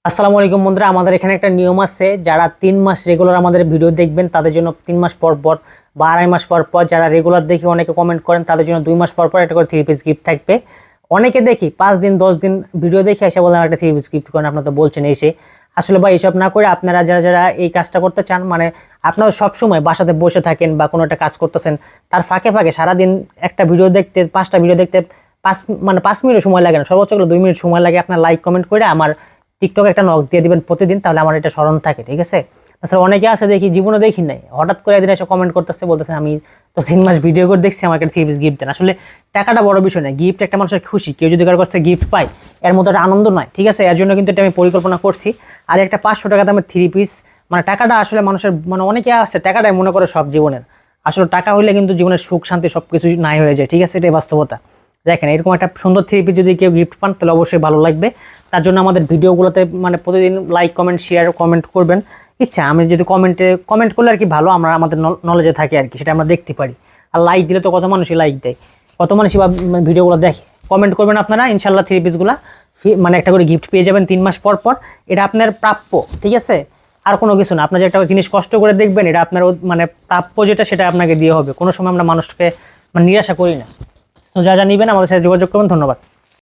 আসসালামু আলাইকুম বন্ধুরা, আমাদের এখানে একটা নিয়ম আছে। যারা 3 মাস রেগুলার আমাদের ভিডিও দেখবেন তাদের জন্য 3 মাস পর পর বা 2.5 মাস পর পর, যারা রেগুলার দেখি অনেকে কমেন্ট করেন তাদের জন্য 2 মাস পর পর একটা করে 3 পিস গিফট থাকবে। অনেকে দেখি 5 দিন 10 দিন ভিডিও দেখে এসে বলেন একটা 3 পিস গিফট করেন, আপনারা তো বলছেন এসে। আসলে ভাই এসব না করে আপনারা যারা যারা এই কাজটা করতে চান, মানে আপনারা সবসময় বাসাতে বসে থাকেন বা কোনো একটা কাজ করতেছেন, তার ফাঁকে ফাঁকে সারাদিন একটা ভিডিও দেখতে 5টা ভিডিও দেখতে 5 মিনিট সময় লাগে না, সর্বোচ্চ 2 মিনিট সময় লাগে। আপনার লাইক কমেন্ট করে আমার টিকটক একটা নক দিয়ে দিবেন প্রতিদিন, তাহলে আমার এটা স্মরণ থাকে, ঠিক আছে? তাছাড়া অনেকে আছে দেখি জীবনে দেখি নাই, হঠাৎ করে একদিন এসে কমেন্ট করতেছে, বলতেছে আমি তো 3 মাস ভিডিও করে দেখছি, আমাকে 3 পিস গিফট দেন। আসলে টাকাটা বড় বিষয় না, গিফট একটা মানুষের খুশি। কেউ যদি কারোর কাছ থেকে গিফট পায় এর মতো একটা আনন্দ নয়, ঠিক আছে? এর জন্য কিন্তু এটা আমি পরিকল্পনা করছি। আর একটা 500 টাকা দামের 3 পিস, মানে টাকাটা আসলে মানুষের, মানে অনেকে আছে টাকাটাই মনে করে সব জীবনের। আসলে টাকা হইলে কিন্তু জীবনের সুখ শান্তি সবকিছু নাই হয়ে যায়, ঠিক আছে? এটাই বাস্তবতা। দেখেন, এরকম একটা সুন্দর 3 পিস যদি কেউ গিফট পান তাহলে অবশ্যই ভালো লাগবে। তার জন্য আমাদের ভিডিওগুলোতে মানে প্রতিদিন লাইক কমেন্ট শেয়ার কমেন্ট করবেন। ইচ্ছা আমি যদি কমেন্ট করলে আর কি ভালো, আমরা আমাদের নলেজে থাকি আর কি, সেটা আমরা দেখতে পারি। আর লাইক দিলে তো কত মানুষই লাইক দেয়, কত মানুষই বা ভিডিওগুলো দেখে। কমেন্ট করবেন আপনারা, ইনশাল্লাহ 3 পিসগুলো মানে একটা করে গিফট পেয়ে যাবেন 3 মাস পর পর। এটা আপনার প্রাপ্য, ঠিক আছে? আর কোনো কিছু না, আপনার যে একটা জিনিস কষ্ট করে দেখবেন, এটা আপনার মানে প্রাপ্য যেটা সেটা আপনাকে দিয়ে হবে। কোনো সময় আমরা মানুষকে মানে নিরাশা করি না। তো যা যা নেবেন আমাদের সাথে যোগাযোগ করবেন। ধন্যবাদ।